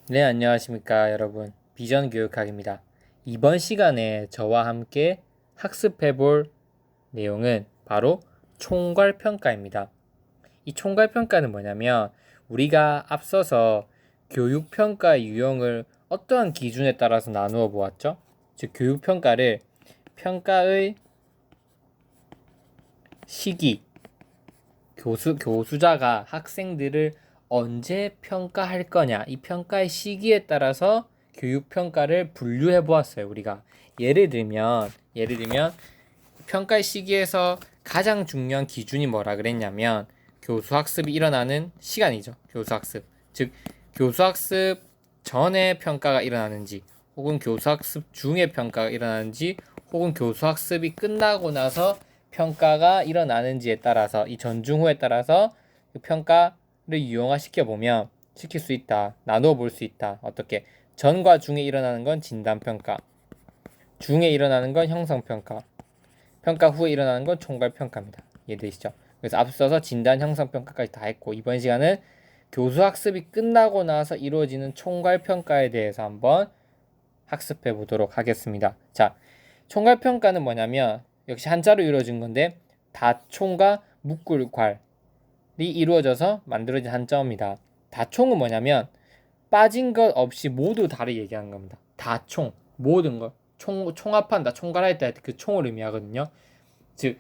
네, 안녕하십니까, 여러분. 비전 교육학입니다. 이번 시간에 저와 함께 학습해 볼 내용은 바로 총괄평가입니다. 이 총괄평가는 뭐냐면 우리가 앞서서 교육평가 유형을 어떠한 기준에 따라서 나누어 보았죠? 즉, 교육평가를 평가의 시기, 교수자가 학생들을 언제 평가할 거냐, 이 평가의 시기에 따라서 교육평가를 분류해 보았어요. 우리가 예를 들면 평가의 시기에서 가장 중요한 기준이 뭐라 그랬냐면 교수학습이 일어나는 시간이죠. 교수학습, 즉 교수학습 전에 평가가 일어나는지, 혹은 교수학습 중에 평가가 일어나는지, 혹은 교수학습이 끝나고 나서 평가가 일어나는지에 따라서, 이 전중후에 따라서 그 평가를 유형화시켜 보면 시킬 수 있다. 나누어 볼 수 있다. 어떻게? 전과 중에 일어나는 건 진단평가, 중에 일어나는 건 형성평가, 평가 후에 일어나는 건 총괄평가입니다. 이해되시죠? 그래서 앞서서 진단, 형성평가까지 다 했고, 이번 시간은 교수학습이 끝나고 나서 이루어지는 총괄평가에 대해서 한번 학습해 보도록 하겠습니다. 자, 총괄평가는 뭐냐면 역시 한자로 이루어진 건데 다총과 묶을괄이 이루어져서 만들어진 한자어입니다. 다총은 뭐냐면 빠진 것 없이 모두 다를 얘기하는 겁니다. 다총, 모든 걸 총합한다, 총괄할 때 그 총을 의미하거든요. 즉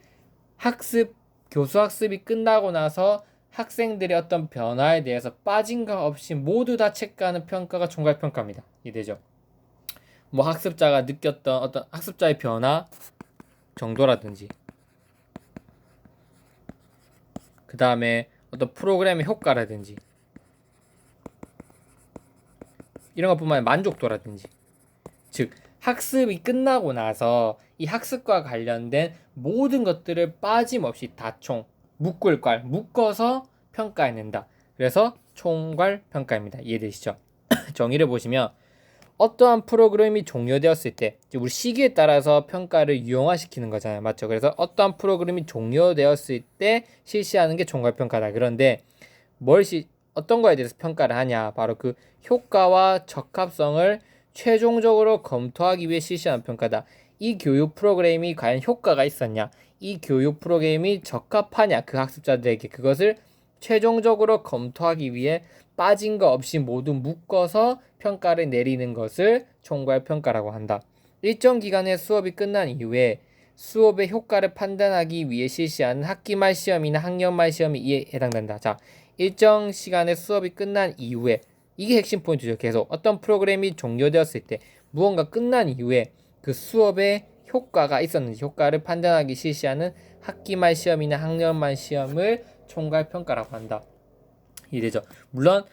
교수 학습이 끝나고 나서 학생들의 어떤 변화에 대해서 빠진 것 없이 모두 다 체크하는 평가가 총괄평가입니다. 이해되죠? 뭐 학습자가 느꼈던 어떤 학습자의 변화 정도라든지, 그 다음에 어떤 프로그램의 효과라든지, 이런 것뿐만 아니라 만족도라든지, 즉 학습이 끝나고 나서 이 학습과 관련된 모든 것들을 빠짐없이 다총, 묶어서 평가해낸다. 그래서 총괄평가입니다. 이해되시죠? 정의를 보시면 어떠한 프로그램이 종료되었을 때, 우리 시기에 따라서 평가를 유형화시키는 거잖아요. 맞죠? 그래서 어떠한 프로그램이 종료되었을 때 실시하는 게 총괄평가다. 그런데 어떤 거에 대해서 평가를 하냐? 바로 그 효과와 적합성을 최종적으로 검토하기 위해 실시하는 평가다. 이 교육 프로그램이 과연 효과가 있었냐? 이 교육 프로그램이 적합하냐? 그 학습자들에게 그것을 최종적으로 검토하기 위해 빠진 거 없이 모두 묶어서 평가를 내리는 것을 총괄평가라고 한다. 일정 기간의 수업이 끝난 이후에 수업의 효과를 판단하기 위해 실시하는 학기말 시험이나 학년말 시험이 이에 해당된다. 자, 일정 시간의 수업이 끝난 이후에, 이게 핵심 포인트죠. 계속 어떤 프로그램이 종료되었을 때, 무언가 끝난 이후에 그 수업의 효과가 있었는지 효과를 판단하기 실시하는 학기말 시험이나 학년말 시험을 총괄평가라고 한다. 이래죠. 물론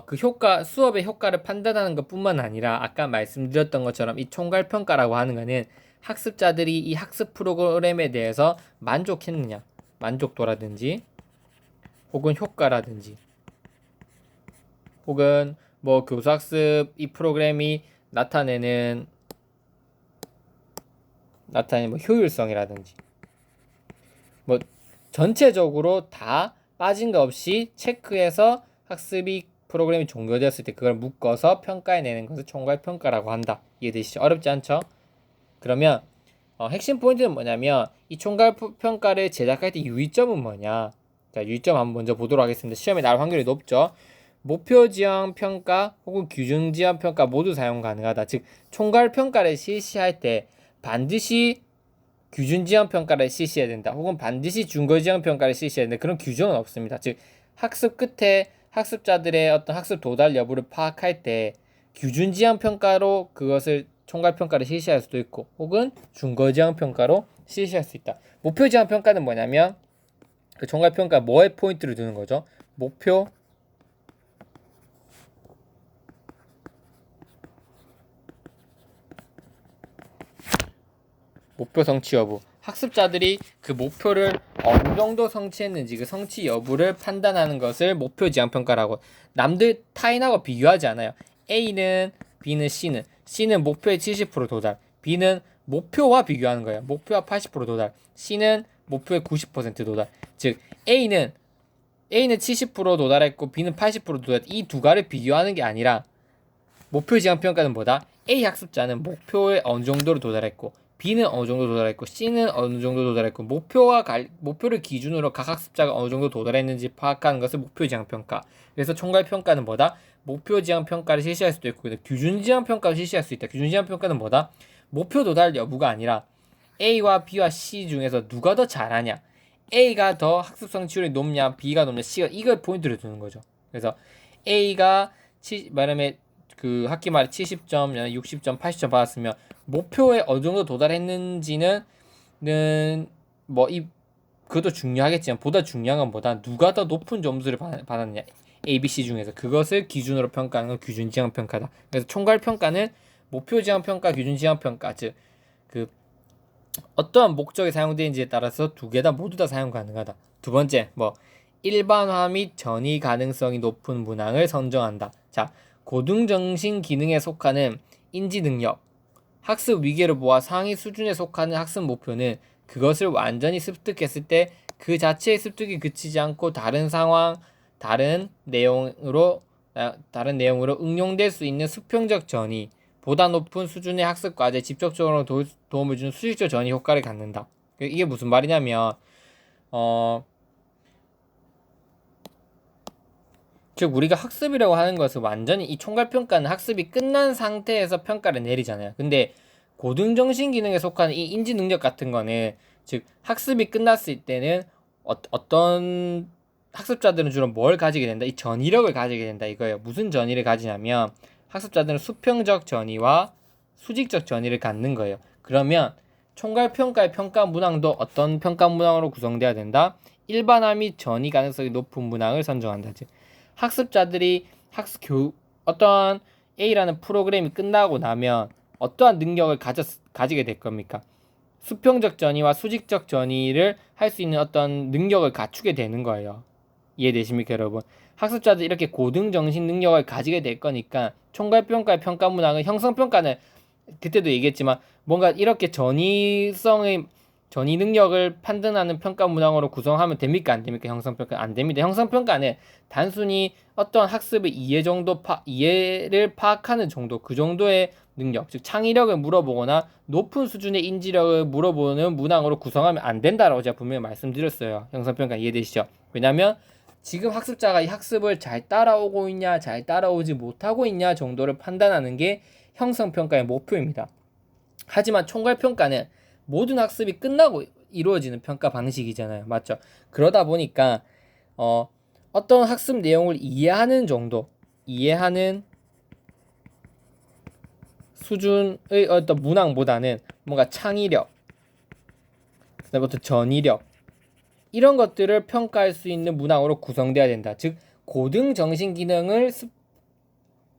그 수업의 효과를 판단하는 것뿐만 아니라 아까 말씀드렸던 것처럼 이 총괄평가라고 하는 거는 학습자들이 이 학습 프로그램에 대해서 만족했느냐, 만족도라든지, 혹은 효과라든지, 혹은 뭐 교수학습 이 프로그램이 나타내는 뭐 효율성이라든지, 뭐 전체적으로 다 빠진 거 없이 체크해서 학습이 프로그램이 종료되었을 때 그걸 묶어서 평가해내는 것을 총괄평가라고 한다. 이해되시죠? 어렵지 않죠? 그러면 핵심 포인트는 뭐냐면 이 총괄평가를 제작할 때 유의점은 뭐냐? 자, 유의점 한번 먼저 보도록 하겠습니다. 시험에 나올 확률이 높죠. 목표 지형 평가 혹은 규정 지형 평가 모두 사용 가능하다. 즉 총괄평가를 실시할 때 반드시 규준 지형 평가를 실시해야 된다. 혹은 반드시 준거 지형 평가를 실시해야 된다. 그런 규정은 없습니다. 즉 학습 끝에 학습자들의 어떤 학습 도달 여부를 파악할 때 규준 지형 평가로 그것을 총괄 평가를 실시할 수도 있고, 혹은 준거 지형 평가로 실시할 수 있다. 목표 지형 평가는 뭐냐면 그 총괄 평가 뭐에 포인트를 두는 거죠? 목표 성취 여부. 학습자들이 그 목표를 어느 정도 성취했는지 그 성취 여부를 판단하는 것을 목표 지향 평가라고. 남들 타인하고 비교하지 않아요. A는 B는 C는 목표의 70% 도달, B는 목표와 비교하는 거예요. 목표와 80% 도달, C는 목표의 90% 도달. 즉 A는 70% 도달했고 B는 80% 도달. 이 두 가를 비교하는 게 아니라 목표 지향 평가는 뭐다? A 학습자는 목표에 어느 정도로 도달했고 B는 어느 정도 도달했고 C는 어느 정도 도달했고 목표를 기준으로 각 학습자가 어느 정도 도달했는지 파악하는 것을 목표 지향 평가. 그래서 총괄 평가는 뭐다? 목표 지향 평가를 실시할 수도 있고 규준 지향 평가를 실시할 수 있다. 규준 지향 평가는 뭐다? 목표 도달 여부가 아니라 A와 B와 C 중에서 누가 더 잘하냐? A가 더 학습 성취율이 높냐, B가 높냐, C가 이걸 포인트를 두는 거죠. 그래서 A가 말하면 그 학기 말에 70점, 60점, 80점 받았으면 목표에 어느 정도 도달했는지는 그것도 중요하겠지만 보다 중요한 건 뭐다? 누가 더 높은 점수를 받았느냐? A, B, C 중에서 그것을 기준으로 평가하는 건 규준 지향 평가다. 그래서 총괄 평가는 목표 지향 평가, 규준 지향 평가, 즉 그 어떠한 목적에 사용되는지에 따라서 두 개 다 모두 다 사용 가능하다. 두 번째, 일반화 및 전이 가능성이 높은 문항을 선정한다. 자, 고등정신 기능에 속하는 인지 능력, 학습 위계를 보아 상위 수준에 속하는 학습 목표는 그것을 완전히 습득했을 때 그 자체의 습득이 그치지 않고 다른 상황, 다른 내용으로 응용될 수 있는 수평적 전이 보다 높은 수준의 학습 과제에 직접적으로 도움을 주는 수직적 전이 효과를 갖는다. 이게 무슨 말이냐면 즉 우리가 학습이라고 하는 것은 완전히 이 총괄평가는 학습이 끝난 상태에서 평가를 내리잖아요. 근데 고등정신기능에 속하는 이 인지능력 같은 거는 즉 학습이 끝났을 때는 어떤 학습자들은 주로 뭘 가지게 된다? 이 전이력을 가지게 된다 이거예요. 무슨 전이를 가지냐면 학습자들은 수평적 전이와 수직적 전이를 갖는 거예요. 그러면 총괄평가의 평가 문항도 어떤 평가 문항으로 구성돼야 된다? 일반화 및 전이 가능성이 높은 문항을 선정한다. 즉 학습자들이 어떠한 A라는 프로그램이 끝나고 나면 어떠한 능력을 가지게 될 겁니까? 수평적 전이와 수직적 전이를 할 수 있는 어떤 능력을 갖추게 되는 거예요. 이해되십니까, 여러분? 학습자들이 이렇게 고등정신 능력을 가지게 될 거니까 총괄평가의 평가 문항은 형성평가는 그때도 얘기했지만 뭔가 이렇게 전이 능력을 판단하는 평가 문항으로 구성하면 됩니까? 안 됩니까? 형성평가 안 됩니다. 형성평가는 단순히 어떤 학습의 이해를 파악하는 정도, 그 정도의 능력, 즉 창의력을 물어보거나 높은 수준의 인지력을 물어보는 문항으로 구성하면 안 된다라고 제가 분명히 말씀드렸어요. 형성평가 이해되시죠? 왜냐면 지금 학습자가 이 학습을 잘 따라오고 있냐, 잘 따라오지 못하고 있냐 정도를 판단하는 게 형성평가의 목표입니다. 하지만 총괄평가는 모든 학습이 끝나고 이루어지는 평가 방식이잖아요. 맞죠? 그러다 보니까 어떤 학습 내용을 이해하는 정도, 이해하는 수준의 어떤 문항보다는 뭔가 창의력, 그다음에 어떤 전이력 이런 것들을 평가할 수 있는 문항으로 구성돼야 된다. 즉 고등 정신 기능을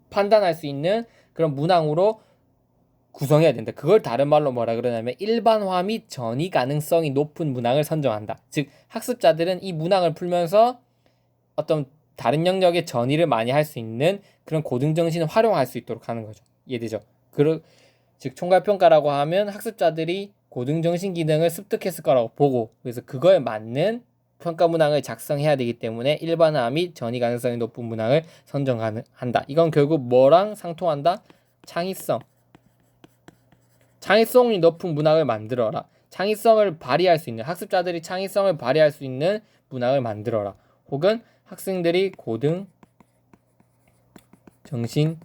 판단할 수 있는 그런 문항으로 구성해야 된다. 그걸 다른 말로 뭐라 그러냐면 일반화 및 전이 가능성이 높은 문항을 선정한다. 즉 학습자들은 이 문항을 풀면서 어떤 다른 영역의 전이를 많이 할 수 있는 그런 고등정신을 활용할 수 있도록 하는 거죠. 이해되죠? 즉 총괄평가라고 하면 학습자들이 고등정신 기능을 습득했을 거라고 보고 그래서 그거에 맞는 평가 문항을 작성해야 되기 때문에 일반화 및 전이 가능성이 높은 문항을 선정한다. 이건 결국 뭐랑 상통한다? 창의성이 높은 문항을 만들어라. 창의성을 발휘할 수 있는 학습자들이 창의성을 발휘할 수 있는 문항을 만들어라. 혹은 학생들이 고등 정신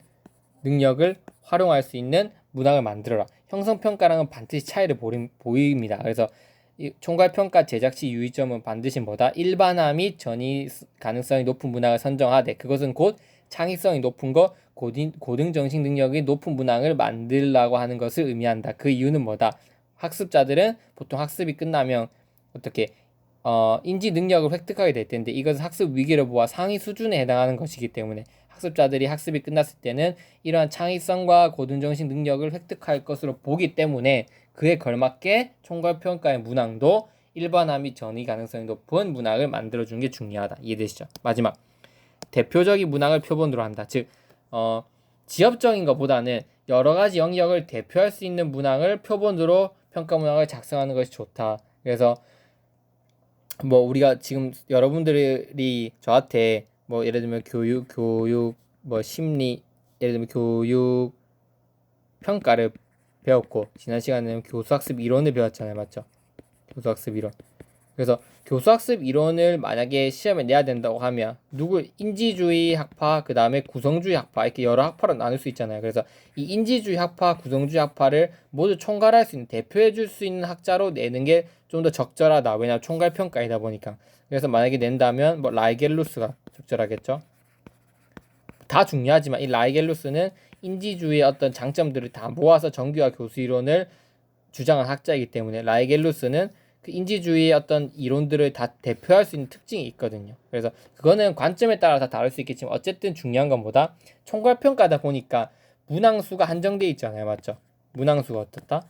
능력을 활용할 수 있는 문항을 만들어라. 형성평가랑은 반드시 차이를 보입니다. 그래서 이 총괄평가 제작 시 유의점은 반드시 뭐다? 일반화 및 전이 가능성이 높은 문항을 선정하되 그것은 곧 창의성이 높은 것, 고등정신 능력이 높은 문항을 만들라고 하는 것을 의미한다. 그 이유는 뭐다? 학습자들은 보통 학습이 끝나면 어떻게 인지 능력을 획득하게 될 텐데 이것은 학습 위기를 보아 상위 수준에 해당하는 것이기 때문에 학습자들이 학습이 끝났을 때는 이러한 창의성과 고등정신 능력을 획득할 것으로 보기 때문에 그에 걸맞게 총괄평가의 문항도 일반화 및 전이 가능성이 높은 문항을 만들어주는 게 중요하다. 이해되시죠? 마지막 대표적인 문항을 표본으로 한다. 즉 지엽적인 것보다는 여러 가지 영역을 대표할 수 있는 문항을 표본으로 평가 문항을 작성하는 것이 좋다. 그래서 우리가 지금 여러분들이 저한테 예를 들면 교육, 심리, 예를 들면 교육 평가를 배웠고 지난 시간에는 교수학습 이론을 배웠잖아요. 맞죠? 교수학습 이론. 그래서 교수학습 이론을 만약에 시험에 내야 된다고 하면 누구 인지주의 학파 그 다음에 구성주의 학파 이렇게 여러 학파로 나눌 수 있잖아요. 그래서 이 인지주의 학파 구성주의 학파를 모두 총괄할 수 있는 대표해 줄 수 있는 학자로 내는 게 좀 더 적절하다. 왜냐하면 총괄 평가이다 보니까. 그래서 만약에 낸다면 뭐 라이겔루스가 적절하겠죠. 다 중요하지만 이 라이겔루스는 인지주의의 어떤 장점들을 다 모아서 정규화 교수 이론을 주장한 학자이기 때문에 라이겔루스는 그 인지주의의 어떤 이론들을 다 대표할 수 있는 특징이 있거든요. 그래서 그거는 관점에 따라 다 다를 수 있겠지만 어쨌든 중요한 건 뭐다? 총괄평가다 보니까 문항수가 한정돼 있잖아요. 맞죠? 문항수가 어떻다?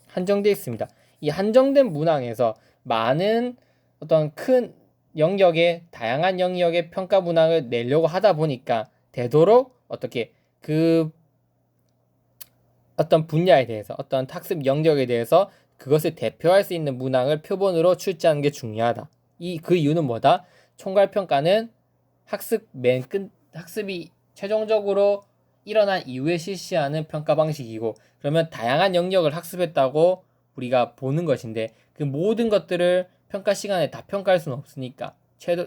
한정돼 있습니다. 이 한정된 문항에서 많은 어떤 큰 영역의 다양한 영역의 평가 문항을 내려고 하다 보니까 되도록 어떻게 그 어떤 분야에 대해서 어떤 학습 영역에 대해서 그것을 대표할 수 있는 문항을 표본으로 출제하는 게 중요하다. 그 이유는 뭐다? 총괄 평가는 학습이 최종적으로 일어난 이후에 실시하는 평가 방식이고 그러면 다양한 영역을 학습했다고 우리가 보는 것인데 그 모든 것들을 평가 시간에 다 평가할 수는 없으니까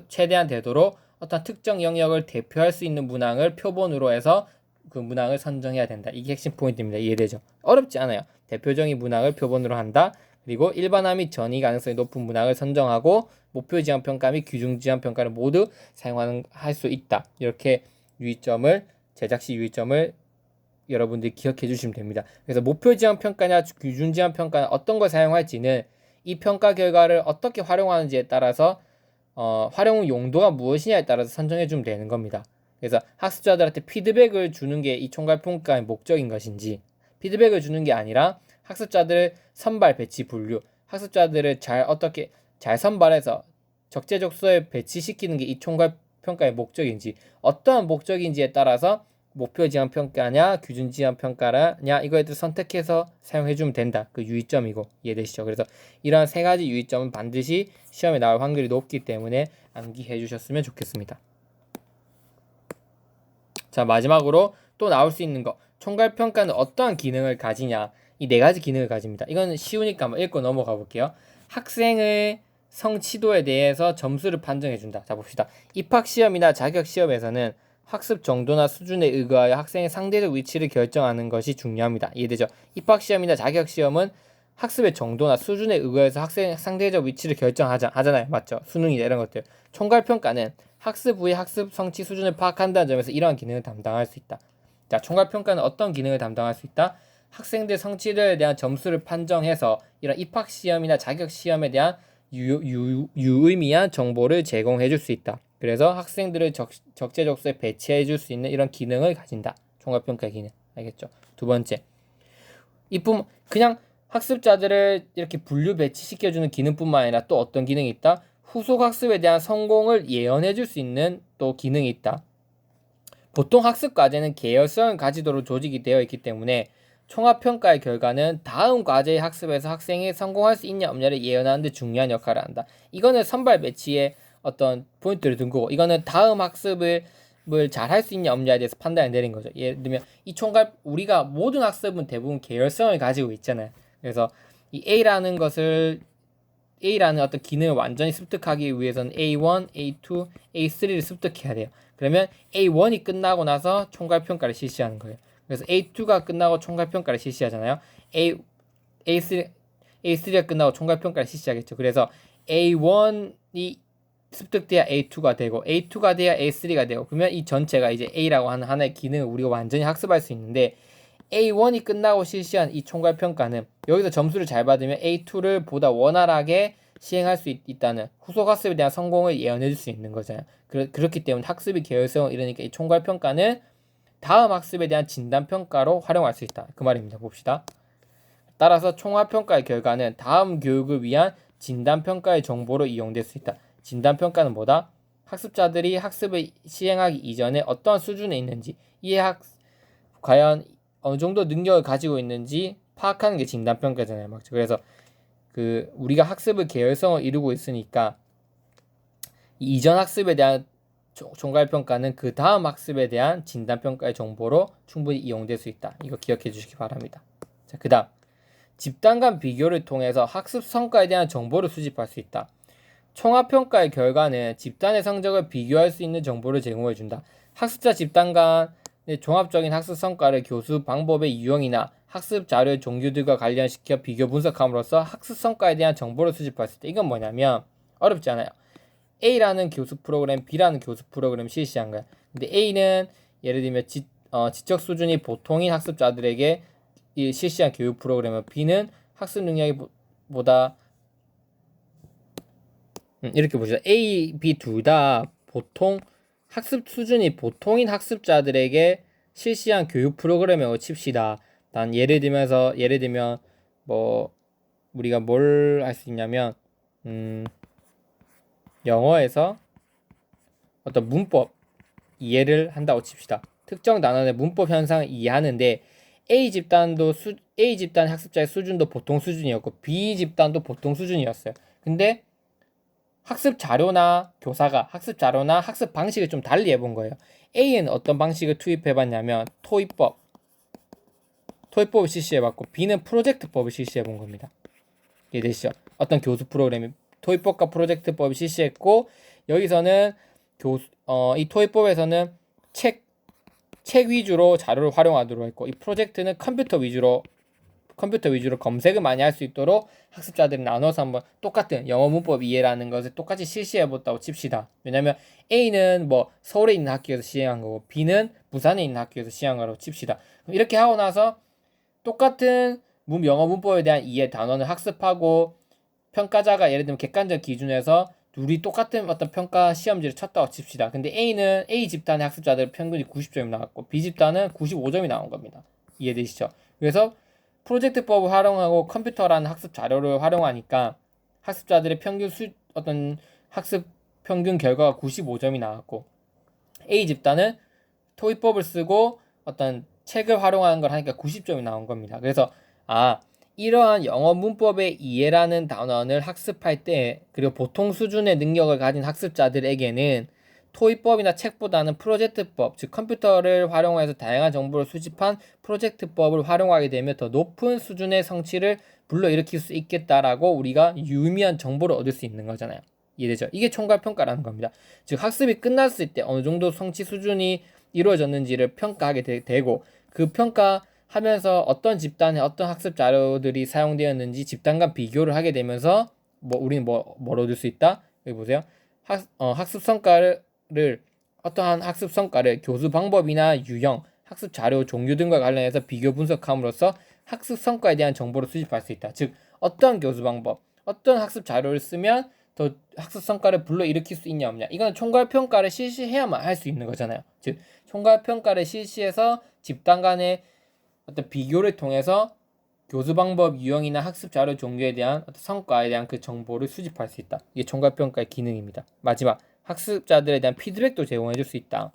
최대한 되도록 어떤 특정 영역을 대표할 수 있는 문항을 표본으로 해서 그 문항을 선정해야 된다. 이게 핵심 포인트입니다. 이해되죠? 어렵지 않아요. 대표적인 문항을 표본으로 한다. 그리고 일반화 및 전이 가능성이 높은 문항을 선정하고 목표 지향 평가 및 규중 지향 평가를 모두 할 수 있다. 이렇게 제작 시 유의점을 여러분들이 기억해 주시면 됩니다. 그래서 목표 지향 평가냐 규중 지향 평가냐 어떤 걸 사용할지는 이 평가 결과를 어떻게 활용하는지에 따라서 활용 용도가 무엇이냐에 따라서 선정해 주면 되는 겁니다. 그래서 학습자들한테 피드백을 주는 게 이 총괄평가의 목적인 것인지 피드백을 주는 게 아니라 학습자들을 선발, 배치, 분류 학습자들을 어떻게 잘 선발해서 적재적소에 배치시키는 게 이 총괄평가의 목적인지 어떠한 목적인지에 따라서 목표 지향 평가냐 규준 지향 평가냐 이거에 대해서 선택해서 사용해 주면 된다. 그 유의점이고 이해되시죠? 그래서 이러한 세 가지 유의점은 반드시 시험에 나올 확률이 높기 때문에 암기해 주셨으면 좋겠습니다. 자, 마지막으로 또 나올 수 있는 거 총괄평가는 어떠한 기능을 가지냐 이 네 가지 기능을 가집니다. 이건 쉬우니까 한번 읽고 넘어가 볼게요. 학생의 성취도에 대해서 점수를 판정해 준다. 자, 봅시다. 입학시험이나 자격시험에서는 학습 정도나 수준에 의거하여 학생의 상대적 위치를 결정하는 것이 중요합니다. 이해되죠? 입학시험이나 자격시험은 학습의 정도나 수준에 의거해서 학생의 상대적 위치를 결정하잖아요. 맞죠? 수능이나 이런 것들. 총괄평가는 학습 후의 학습 성취 수준을 파악한다는 점에서 이러한 기능을 담당할 수 있다. 자, 총괄평가는 어떤 기능을 담당할 수 있다? 학생들 성취도에 대한 점수를 판정해서 이런 입학시험이나 자격시험에 대한 유의미한 정보를 제공해 줄 수 있다. 그래서 학생들을 적재적소에 배치해 줄 수 있는 이런 기능을 가진다. 총괄평가 기능. 알겠죠? 두 번째. 그냥 학습자들을 이렇게 분류 배치시켜주는 기능뿐만 아니라 또 어떤 기능이 있다? 후속 학습에 대한 성공을 예언해 줄 수 있는 또 기능이 있다. 보통 학습 과제는 계열성을 가지도록 조직이 되어 있기 때문에 총합평가의 결과는 다음 과제의 학습에서 학생이 성공할 수 있냐 없냐를 예언하는 데 중요한 역할을 한다. 이거는 선발 배치의 어떤 포인트를 둔 거고 이거는 다음 학습을 잘 할 수 있냐 없냐에 대해서 판단을 내린 거죠. 예를 들면 우리가 모든 학습은 대부분 계열성을 가지고 있잖아요. 그래서 이 A라는 어떤 기능을 완전히 습득하기 위해서는 A1, A2, A3를 습득해야 돼요. 그러면 A1이 끝나고 나서 총괄평가를 실시하는 거예요. 그래서 A2가 끝나고 총괄평가를 실시하잖아요. A3가 끝나고 총괄평가를 실시하겠죠. 그래서 A1이 습득돼야 A2가 되고 A2가 돼야 A3가 되고 그러면 이 전체가 이제 A라고 하는 하나의 기능을 우리가 완전히 학습할 수 있는데 A1이 끝나고 실시한 이 총괄평가는 여기서 점수를 잘 받으면 A2를 보다 원활하게 시행할 수 있다는 후속 학습에 대한 성공을 예언해 줄 수 있는 거잖아요. 그렇기 때문에 학습이 계열성을 이루니까 이 총괄평가는 다음 학습에 대한 진단평가로 활용할 수 있다. 그 말입니다. 봅시다. 따라서 총합평가의 결과는 다음 교육을 위한 진단평가의 정보로 이용될 수 있다. 진단평가는 뭐다? 학습자들이 학습을 시행하기 이전에 어떤 수준에 있는지 과연 어느 정도 능력을 가지고 있는지 파악하는 게 진단평가잖아요. 맞죠? 그래서 우리가 학습의 계열성을 이루고 있으니까 이전 학습에 대한 총괄평가는 그 다음 학습에 대한 진단평가의 정보로 충분히 이용될 수 있다. 이거 기억해 주시기 바랍니다. 자, 그 다음 집단 간 비교를 통해서 학습 성과에 대한 정보를 수집할 수 있다. 총합평가의 결과는 집단의 성적을 비교할 수 있는 정보를 제공해 준다. 학습자 집단 간의 종합적인 학습 성과를 교수 방법의 유형이나 학습 자료의 종류들과 관련시켜 비교 분석함으로써 학습 성과에 대한 정보를 수집할 수 있다. 이건 뭐냐면 어렵지 않아요. A라는 교수 프로그램, B라는 교수 프로그램 실시한 거야. 근데 A는 예를 들면 지적 수준이 보통인 학습자들에게 실시한 교육 프로그램을, B는 학습 능력이 보다 이렇게 보시죠. A, B 둘 다 보통 학습 수준이 보통인 학습자들에게 실시한 교육 프로그램이라고 칩시다. 난 예를 들면 뭐 우리가 뭘 할 수 있냐면 영어에서 어떤 문법 이해를 한다고 칩시다. 특정 단원의 문법 현상을 이해하는데 A 집단 학습자의 수준도 보통 수준이었고 B 집단도 보통 수준이었어요. 근데 학습 자료나 교사가 학습 자료나 학습 방식을 좀 달리 해본 거예요. A는 어떤 방식을 투입해봤냐면 토익법을 실시해봤고 B는 프로젝트법을 실시해본 겁니다. 이해되시죠? 어떤 교수 프로그램이 토익법과 프로젝트법을 실시했고 여기서는 이 토익법에서는 책 위주로 자료를 활용하도록 했고 이 프로젝트는 컴퓨터 위주로 검색을 많이 할 수 있도록 학습자들이 나눠서 한번 똑같은 영어 문법 이해라는 것을 똑같이 실시해봤다고 칩시다. 왜냐면 A는 뭐 서울에 있는 학교에서 시행한 거고 B는 부산에 있는 학교에서 시행한 거라고 칩시다. 이렇게 하고 나서 똑같은 영어 문법에 대한 이해 단원을 학습하고 평가자가 예를 들면 객관적 기준에서 둘이 똑같은 어떤 평가 시험지를 쳤다고 칩시다. 근데 A 집단의 학습자들 평균이 90점이 나왔고 B 집단은 95점이 나온 겁니다. 이해되시죠? 그래서 프로젝트법을 활용하고 컴퓨터라는 학습 자료를 활용하니까 학습자들의 어떤 학습 평균 결과가 95점이 나왔고 A 집단은 토익법을 쓰고 어떤 책을 활용하는 걸 하니까 90점이 나온 겁니다. 그래서 이러한 영어 문법의 이해라는 단원을 학습할 때 그리고 보통 수준의 능력을 가진 학습자들에게는 토익법이나 책보다는 프로젝트법, 즉 컴퓨터를 활용해서 다양한 정보를 수집한 프로젝트법을 활용하게 되면 더 높은 수준의 성취를 불러일으킬 수 있겠다라고 우리가 유의미한 정보를 얻을 수 있는 거잖아요. 이해되죠? 이게 총괄평가라는 겁니다. 즉 학습이 끝났을 때 어느 정도 성취 수준이 이루어졌는지를 평가하게 되고 그 평가하면서 어떤 집단의 어떤 학습 자료들이 사용되었는지 집단 간 비교를 하게 되면서 우리는 뭘 얻을 수 있다? 여기 보세요. 학습 성과를 어떠한 학습 성과를 교수 방법이나 유형, 학습 자료 종류 등과 관련해서 비교 분석함으로써 학습 성과에 대한 정보를 수집할 수 있다. 즉 어떠한 교수 방법, 어떤 학습 자료를 쓰면 더 학습 성과를 불러일으킬 수 있냐 없냐. 이건 총괄 평가를 실시해야만 할 수 있는 거잖아요. 즉 총괄 평가를 실시해서 집단 간의 어떤 비교를 통해서 교수 방법 유형이나 학습 자료 종류에 대한 어떤 성과에 대한 그 정보를 수집할 수 있다. 이게 총괄 평가의 기능입니다. 마지막 학습자들에 대한 피드백도 제공해 줄 수 있다.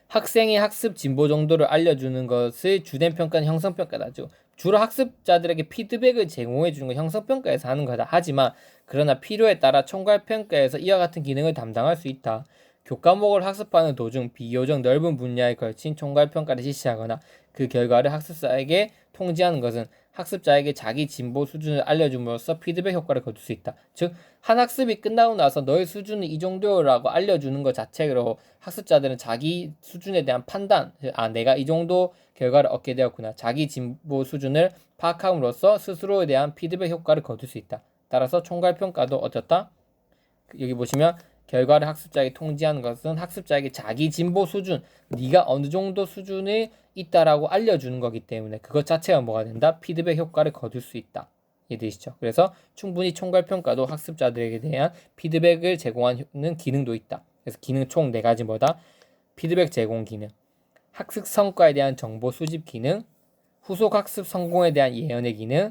학생의 학습 진보 정도를 알려주는 것을 주된 평가는 형성평가다. 주로 학습자들에게 피드백을 제공해 주는 건 형성평가에서 하는 거다. 하지만 그러나 필요에 따라 총괄평가에서 이와 같은 기능을 담당할 수 있다. 교과목을 학습하는 도중 비교적 넓은 분야에 걸친 총괄평가를 실시하거나 그 결과를 학습자에게 통지하는 것은 학습자에게 자기 진보 수준을 알려줌으로써 피드백 효과를 거둘 수 있다. 즉, 한 학습이 끝나고 나서 너의 수준은 이 정도라고 알려주는 것 자체로 학습자들은 자기 수준에 대한 판단, 내가 이 정도 결과를 얻게 되었구나. 자기 진보 수준을 파악함으로써 스스로에 대한 피드백 효과를 거둘 수 있다. 따라서 총괄평가도 어떻다? 여기 보시면 결과를 학습자에게 통지하는 것은 학습자에게 자기 진보 수준, 네가 어느 정도 수준에 있다라고 알려주는 거기 때문에 그것 자체가 뭐가 된다? 피드백 효과를 거둘 수 있다. 이해되시죠? 그래서 충분히 총괄평가도 학습자들에게 대한 피드백을 제공하는 기능도 있다. 그래서 기능 총 4가지 뭐다? 피드백 제공 기능, 학습 성과에 대한 정보 수집 기능, 후속 학습 성공에 대한 예언의 기능,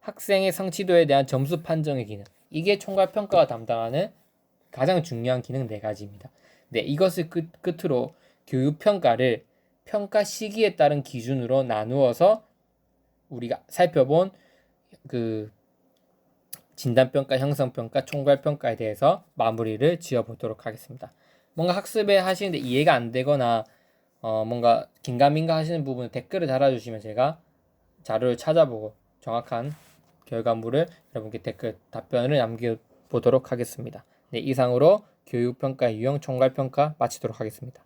학생의 성취도에 대한 점수 판정의 기능. 이게 총괄평가가 담당하는 가장 중요한 기능 4가지입니다. 네, 이것을 끝으로 교육평가를 평가 시기에 따른 기준으로 나누어서 우리가 살펴본 그 진단평가, 형성평가, 총괄평가에 대해서 마무리를 지어보도록 하겠습니다. 뭔가 학습에 하시는데 이해가 안 되거나 뭔가 긴가민가 하시는 부분은 댓글을 달아주시면 제가 자료를 찾아보고 정확한 결과물을 여러분께 댓글 답변을 남겨보도록 하겠습니다. 네, 이상으로 교육평가 유형 총괄평가 마치도록 하겠습니다.